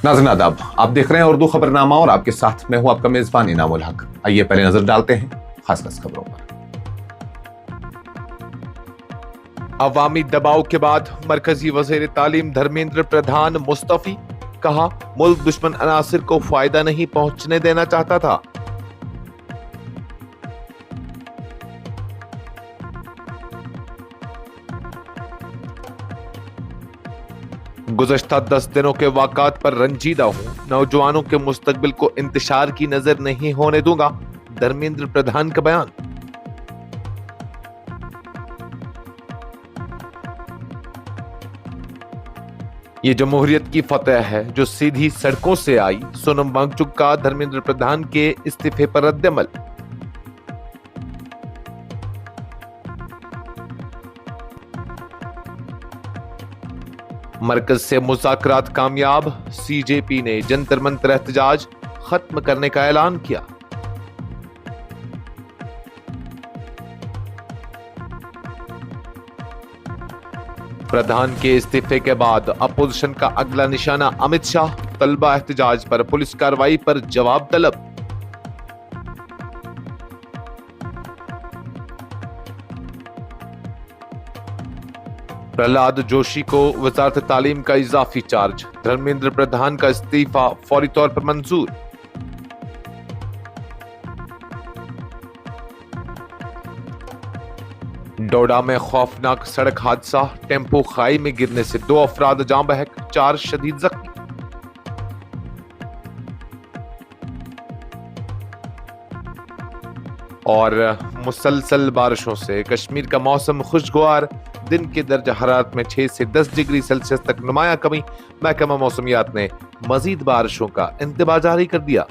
नाज़रीन आदाब, आप देख रहे हैं उर्दू खबरनामा और आपके साथ मैं हूं आपका मेजबान इनामुल हक। आइए पहले नजर डालते हैं खास खबरों पर। अवामी दबाव के बाद मरकजी वज़ीर तालीम धर्मेंद्र प्रधान मुस्तफी, कहा मुल्क दुश्मन अनासिर को फायदा नहीं पहुंचने देना चाहता था। गुज़श्ता 10 दिनों के वाक़ात पर रंजीदा हूं, नौजवानों के मुस्तकबिल को इंतशार की नजर नहीं होने दूंगा, धर्मेंद्र प्रधान का बयान। ये जमहूरियत की फतह है जो सीधी सड़कों से आई, सोनम वांगचुक का धर्मेंद्र प्रधान के इस्तीफे पर रद्दअमल। मरकज से मुज़ाकरात कामयाब, सीजेपी ने जंतर मंतर एहतजाज खत्म करने का ऐलान किया। प्रधान के इस्तीफे के बाद अपोजिशन का अगला निशाना अमित शाह, तलबा एहतजाज पर पुलिस कार्रवाई पर जवाब तलब। प्रहलाद जोशी को वजारत तालीम का इजाफी चार्ज, धर्मेंद्र प्रधान का इस्तीफा फौरी तौर पर मंजूर। डोडा में खौफनाक सड़क हादसा, टेम्पो खाई में गिरने से 2 अफराद जाँ बहक, 4 शदीद जख्मी। और मुसलसल बारिशों से कश्मीर का मौसम खुशगवार, दिन के दर्जा हरारत में 6 से 10 डिग्री सेल्सियस तक नुमाया कमी। महकमा मौसमियात ने मजीद बारिशों का इंतबाह जारी कर दिया।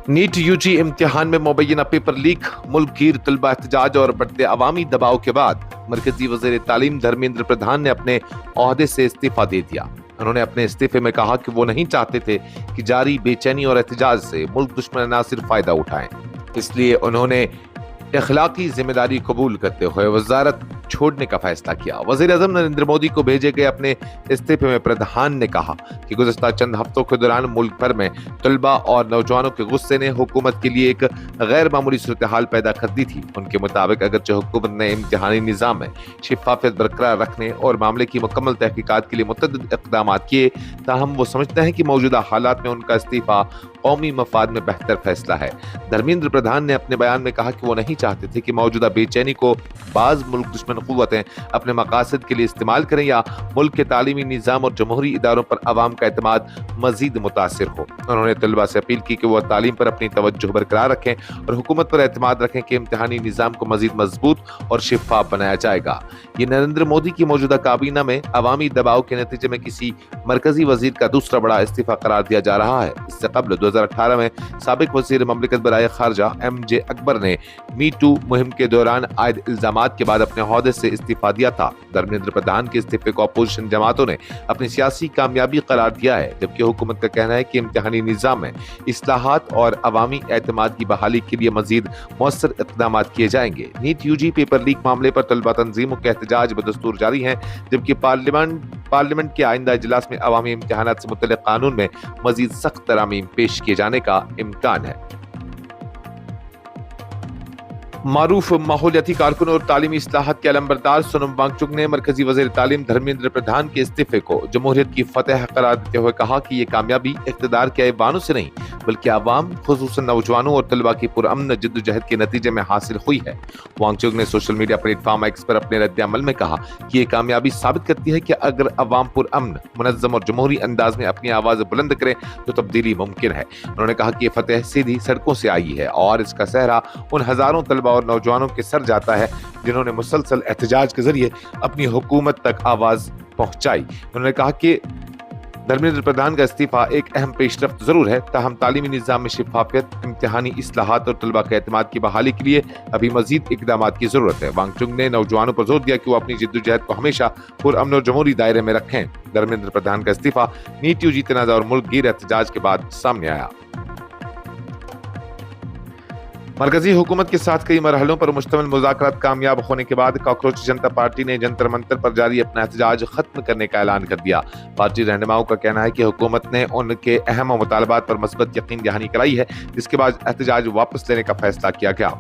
नीट यूजी इम्तिहान में मुबैना पेपर लीक, मुल्क गिर तलबा एहतजाज और बढ़ते अवामी दबाव के बाद मरकजी वज़ीर तालीम धर्मेंद्र प्रधान ने अपने ओहदे से इस्तीफा दे दिया। उन्होंने अपने इस्तीफे में कहा कि वो नहीं चाहते थे कि जारी बेचैनी और एहतजाज से मुल्क दुश्मन अनासिर फायदा उठाएं, इसलिए उन्होंने इखलाकी जिम्मेदारी कबूल करते हुए वजारत छोड़ने का फैसला किया। वज़ीर आज़म नरेंद्र मोदी को भेजे गए अपने इस्तीफे में प्रधान ने कहा कि गुज़श्ता चंद हफ्तों के दौरान मुल्क भर में तलबा और नौजवानों के गुस्से ने हुकूमत के लिए एक गैर मामूली सूरत हाल पैदा कर दी थी। उनके मुताबिक अगरचे हुकूमत ने इम्तिहानी निज़ाम में शफाफियत बरकरार रखने और मामले की मुकम्मल तहकीकात के लिए मुतअद्दिद इक़दामात किए, ताहम वो समझते हैं कि मौजूदा हालात में उनका इस्तीफा कौमी मफाद में बेहतर फैसला है। धर्मेंद्र प्रधान ने अपने बयान में कहा कि वो नहीं चाहते थे कि मौजूदा बेचैनी को बाज़ मुल्क दुश्मन क़ुव्वतें अपने मकासद के लिए इस्तेमाल करें या मुल्क के तालीमी निज़ाम और जमहूरी इदारों पर अवाम का एतमाद मजीद मुतासिर हो। उन्होंने तलबा से अपील की कि वह तालीम पर अपनी तवज्जो बरकरार रखें और हुकूमत पर एतमाद रखें कि इम्तिहानी निज़ाम को मजीद मजबूत और शिफाफ बनाया जाएगा। ये नरेंद्र मोदी की मौजूदा काबीना में अवामी दबाव के नतीजे में किसी मरकजी वजीर का दूसरा बड़ा इस्तीफा करार दिया जा रहा है। इससे कबल 2018 में साबिक वज़ीर ममलिकत बराए खारजा MJ अकबर ने मी टू मुहिम के दौरान आयद इल्जामात के बाद अपने ओहदे से इस्तीफा दिया था। धर्मेंद्र प्रधान के इस्तीफे को अपोजिशन जमातों ने अपनी सियासी कामयाबी करार दिया है, जबकि हुकूमत का कहना है कि इम्तिहानी निज़ाम में इस्लाहात और अवामी एतमाद की बहाली के लिए मजीद मौसर इक़दाम किए जाएंगे। नीट यूजी पेपर लीक मामले पर तलबा तंजीमों के एहतजाज बदस्तूर जारी हैं, जबकि पार्लियामेंट के आइंदा इजलास में अवामी इम्तिहानात से मुतल्लिक़ कानून में मजीद सख्त तरामीम पेश किए जाने का इम्कान है। मारूफ माहौलियाती कारकुन और तालीमी इस्लाहात के अलंबरदार सोनम वांगचुक ने मरकजी वज़ीर तालीम धर्मेंद्र प्रधान के इस्तीफे को जमहूरियत की फतह करार देते हुए कहा कि ये कामयाबी इक़्तिदार के ऐवानों से नहीं बल्कि आवाम खुसूसन नौजवानों और तलबा की पुरअमन जद्दोजहद के नतीजे में हासिल हुई है। वांगचुक ने सोशल मीडिया प्लेटफॉर्म एक्स पर अपने रद्द अमल में कहा कि ये कामयाबी साबित करती है कि अगर अवाम पुरअमन, मुनज़्ज़म और जमहूरी अंदाज में अपनी आवाज़ बुलंद करें तो तब्दीली मुमकिन है। उन्होंने कहा कि ये फतह सीधी सड़कों से आई है और इसका सहरा उन हज़ारों तलबा और नौजवानों के सर जाता है जिन्होंने मुसलसल एहतजाज के जरिए अपनी हुकूमत तक आवाज पहुंचाई। उन्होंने कहा कि धर्मेंद्र प्रधान का इस्तीफा एक अहम पेशरफ्त जरूर है, ताहम तालीमी निज़ाम में शफाफियत, इम्तिहानी इस्लाहात और तलबा के एतमाद की बहाली के लिए अभी मजीद इक़दाम की जरूरत है। वांगचुक ने नौजवानों पर जोर दिया कि वो अपनी जिद्दोजहद को हमेशा पुरअमन और जमहूरी दायरे में रखें। धर्मेंद्र प्रधान का इस्तीफा नीट यूजी तनाज़ा और मुल्क गिर एहतजाज के बाद सामने आया। मरकजी हुकूमत के साथ कई मरहलों पर मुश्तमिल मुज़ाकरात कामयाब होने के बाद काकरोच जनता पार्टी ने जंतर मंतर पर जारी अपना एहतजाज खत्म करने का ऐलान कर दिया। पार्टी रहनुमाओं का कहना है कि हुकूमत ने उनके अहम मुतालबात पर मस्बत यकीन दहानी कराई है, जिसके बाद एहतजाज वापस लेने का फैसला किया गया।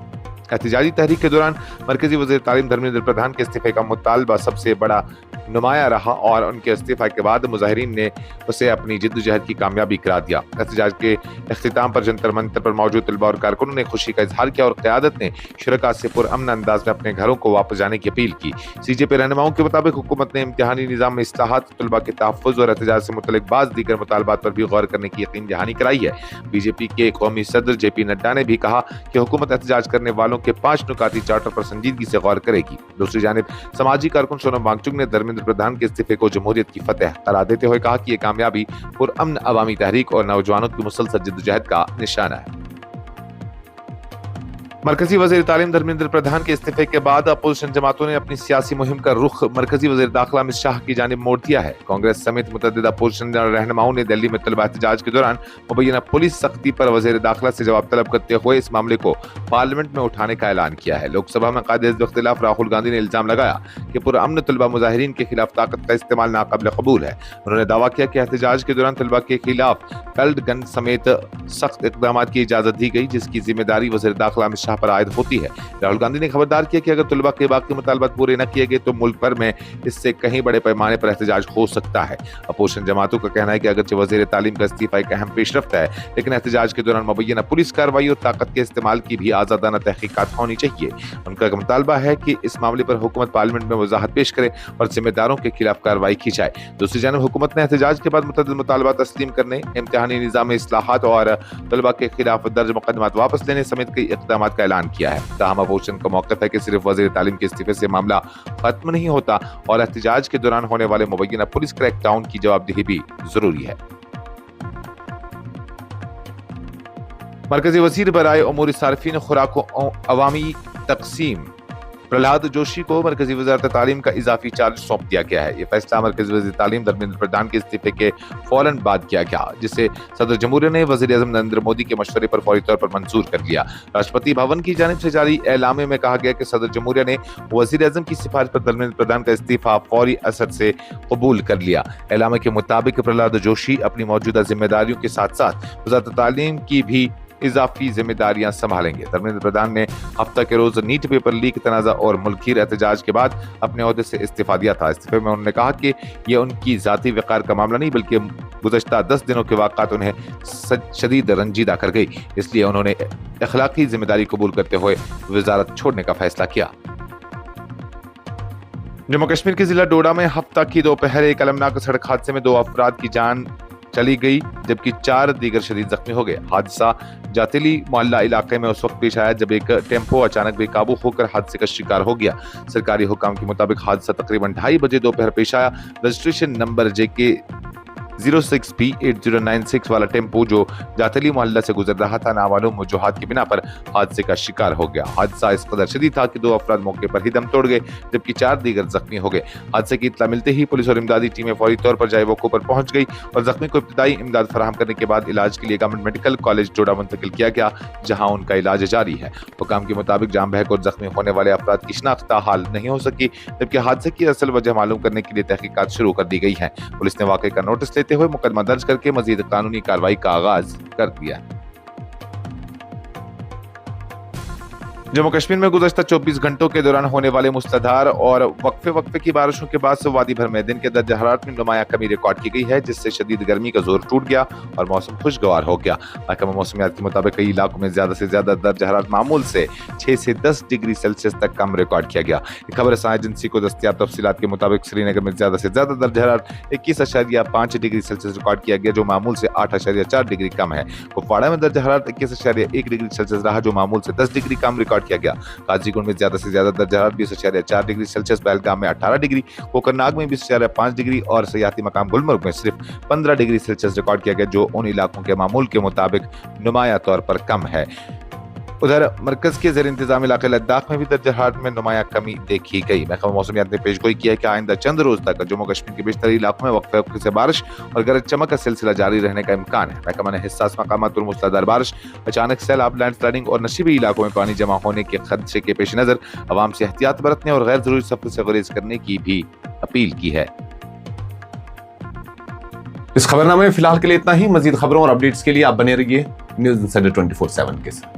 एहतजाजी तहरीक के दौरान मरकजी वज़ीर तालीम धर्मेंद्र प्रधान के इस्तीफे का मुतालबा सबसे बड़ा नुमाया रहा और उनके इस्तीफा के बाद मुजाहिरीन ने उसे अपनी जिद्दोजहद की कामयाबी करार दिया। एहतजाज के इख्तिताम पर जंतर मंतर पर मौजूद तलबा और कारकुनों ने खुशी का इजहार किया और क़यादत ने शुरका से पुरअमन अंदाज में अपने घरों को वापस जाने की अपील की। सीजेपी रहनुमाओं के मुताबिक हुकूमत ने इम्तिहानी निज़ाम में इस्लाहात, तलबा के तहफ़्फ़ुज़ और एहतजाज से मुतल्लिक़ बाज़ दीगर मुतालबात पर भी गौर करने की यकीन दहानी कराई है। बीजेपी के कौमी सदर JP नड्डा ने भी कहा कि हुकूमत एहतजाज करने वालों के 5 नुकाती चार्टर पर संजीदगी से गौर करेगी। दूसरी जानिब समाजी कारकुन सोनम वांगचुक ने धर्मेंद्र प्रधान के इस्तीफे को जमहूरियत की फतह करार देते हुए कहा कि ये कामयाबी पुरअमन अवामी तहरीक और नौजवानों की मुसलसल जिद्दोजहद का निशाना है। मरकजी वज़ीर तालीम धर्मेंद्र प्रधान के इस्तीफे के बाद अपोजिशन जमातों ने अपनी सियासी मुहिम का रुख मरकजी वज़ीर दाखिला अमित शाह की जानिब मोड़ दिया है। कांग्रेस समेत मुतअद्दिद अपोजिशन रहनुमाओं ने दिल्ली में तलबा एहतजाज के दौरान मुबैना पुलिस सख्ती पर वज़ीर दाखिला से जवाब तलब करते हुए इस मामले को पार्लियामेंट में उठाने का ऐलान किया है। लोकसभा में कायदे हिज़्ब इख्तिलाफ राहुल गांधी ने इल्जाम लगाया कि पुरअमन तलबा मुजाहिरीन के खिलाफ ताकत का इस्तेमाल नाकाबिल कबूल है। उन्होंने दावा किया कि एहतजाज के दौरान तलबा के खिलाफ कल्ड गन समेत सख्त इक़दाम की इजाजत दी गई, जिसकी जिम्मेदारी वज़ीर दाखिला अमित शाह पर आयद होती है। राहुल गांधी ने खबरदार किया कि अगर तलबा के बाकी मुतालबात पूरे न किए गए तो मुल्क भर में इससे कहीं बड़े पैमाने पर एहतजाज हो सकता है। अपोजिशन जमातों का कहना है कि अगरचे वज़ीर तालीम का इस्तीफा एक अहम पेशरफ्त है, लेकिन एहतजाज के दौरान मुबैना पुलिस कार्रवाई और ताकत के इस्तेमाल की भी आज़ादाना तहकीकात होनी चाहिए। उनका मुतालबा है कि इस मामले पर हुकूमत पार्लियामेंट में वजाहत पेश करे और जिम्मेदारों के खिलाफ कार्रवाई की जाए। दूसरी जानब हुकूमत ने एहतजाज के बाद मुतअद्दिद मुतालबात तस्लीम करने, इम्तिहानी निज़ाम में इस्लाहात और तलबा के खिलाफ दर्ज मुकदमात वापस लेने समेत कई इक़दामात का ऐलान किया है। ताहम अपोजिशन का मौक़िफ़ है कि सिर्फ वज़ीर तालीम के इस्तीफे से मामला खत्म नहीं होता और एहतजाज के दौरान होने वाले मुबैना पुलिस क्रैकडाउन की जवाबदेही भी जरूरी है। मरकजी वज़ीर बराए उमूर सारिफीन खुराक अवामी तकसीम प्रहलाद जोशी को मरकजी वज़ारत तालीम का इजाफी चार्ज सौंप दिया गया है। ये फैसला मरकजी वज़ीर तालीम धर्मेंद्र प्रधान के इस्तीफे के फौरन बाद किया गया, जिसे सदर जमहूरिया ने वज़ीर आज़म नरेंद्र मोदी के मशवरे पर फौरी तौर पर मंजूर कर लिया। राष्ट्रपति भवन की जानिब से जारी एलामे में कहा गया कि सदर जमहूरिया ने वज़ीर आज़म की सिफारिश पर धर्मेंद्र प्रधान का इस्तीफा फौरी असर से कबूल कर लिया। एलामे के मुताबिक प्रहलाद जोशी अपनी मौजूदा जिम्मेदारियों के साथ साथ वज़ारत तालीम की भी इजाफी जिम्मेदारियां संभालेंगे। धर्मेंद्र प्रधान ने हफ्ता के रोज नीट पेपर लीक तनाज़ा और मुल्कगीर एहतजाज के बाद अपने ओहदे से इस्तीफा दिया था। इस्तीफे में उन्होंने कहा कि यह उनकी जाती वक़ार का मामला नहीं, बल्कि गुज़श्ता 10 दिनों के वाक़ात उन्हें शदीद रंजीदा कर गई, इसलिए उन्होंने अखलाकी जिम्मेदारी कबूल करते हुए वज़ारत छोड़ने का फैसला किया। जम्मू कश्मीर के जिला डोडा में हफ्ता की दोपहर एक अलमनाक सड़क हादसे में 2 अफराद की जान चली गई, जबकि 4 दीगर शदीद जख्मी हो गए। हादसा जातिली मोहल्ला इलाके में उस वक्त पेश आया जब एक टेम्पो अचानक बेकाबू होकर हादसे का शिकार हो गया। सरकारी हुकाम के मुताबिक हादसा तकरीबन 2:30 बजे दोपहर पेश आया। रजिस्ट्रेशन नंबर JK 06B8096 वाला टेम्पो जो जातली मोहल्ला से गुजर रहा था नामालूम वजूहात की बिना पर हादसे का शिकार हो गया। हादसा इस कदर शदीद था कि 2 अफराद मौके पर ही दम तोड़ गए, जबकि 4 दीगर जख्मी हो गए। हादसे की इत्तला मिलते ही पुलिस और इमदादी टीमें फौरी तौर पर जाए मौके पर पहुंच गई और जख्मी को इब्तदाई इमदाद फराहम करने के बाद इलाज के लिए गवर्नमेंट मेडिकल कॉलेज डोडा मुंतकिल किया गया, जहां उनका इलाज जारी है। हुकाम के मुताबिक जाम बहक और जख्मी होने वाले अफराद की शिनाख्त हाल नहीं हो सकी, जबकि हादसे की असल वजह मालूम करने के लिए तहकीकात शुरू कर दी गई है। पुलिस ने वाक़े का नोटिस लेते हुए मुकदमा दर्ज करके मजीद कानूनी कार्रवाई का आगाज कर दिया। जम्मू कश्मीर में गुज़श्ता 24 घंटों के दौरान होने वाले मूसलाधार और वक्फे की बारिशों के बाद से वादी भर में दिन के दर्ज हरारत में नुमाया कमी रिकॉर्ड की गई है, जिससे शदीद गर्मी का जोर टूट गया और मौसम खुशगवार हो गया। महकमा मौसमियात के मुताबिक कई इलाकों में ज्यादा से ज्यादा दर्ज हरारत मामूल से 6 से 10 डिग्री सेल्सियस तक कम रिकॉर्ड किया गया। खबर रसां एजेंसी को दस्तियाब तफसीलात के मुताबिक श्रीनगर में ज्यादा से ज्यादा दर्ज हरारत 21.5 डिग्री सेल्सियस रिकॉर्ड किया गया, जो मामूल से 8.4 डिग्री कम है। कुपवाड़ा में दर्ज हरारत 21.1 डिग्री सेल्सियस रहा, जो मामूल से 10 डिग्री कम रिकॉर्ड किया गया। गाजीपुर में ज्यादा से ज्यादा दर्ज हरारत 20.4 डिग्री सेल्सियस, पहलगाम में 18 डिग्री, कोकरनाग में 20.5 डिग्री और सयाहती मकाम गुलमर्ग में सिर्फ 15 डिग्री सेल्सियस रिकॉर्ड किया गया, जो उन इलाकों के मामूल के मुताबिक नुमाया तौर पर कम है। उधर मरकज के ज़ेर इंतजाम इलाके लद्दाख में भी दर्जा हरारत में नुमाया कमी देखी गई। महकमा मौसमियात ने पेशगोई किया है कि आइंदा चंद रोज तक जम्मू कश्मीर के बेशतर इलाकों में वक्फे वक्फे से बारिश और गरज चमक का सिलसिला जारी रहने का इम्कान है। महकमा ने हिस्सास मकामात पर मूसलाधार बारिश, अचानक सैलाब, लैंडस्लाइडिंग और नशीबी इलाकों में पानी जमा होने के खदशे के पेश नजर अवाम से एहतियात बरतने और गैर जरूरी सफर से गुरेज करने की भी अपील की है। इस खबरनामे में फिलहाल के लिए इतना ही। मजीद खबरों और अपडेट्स के लिए आप बने रहिए न्यूज़ इंसाइडर 24/7 के साथ।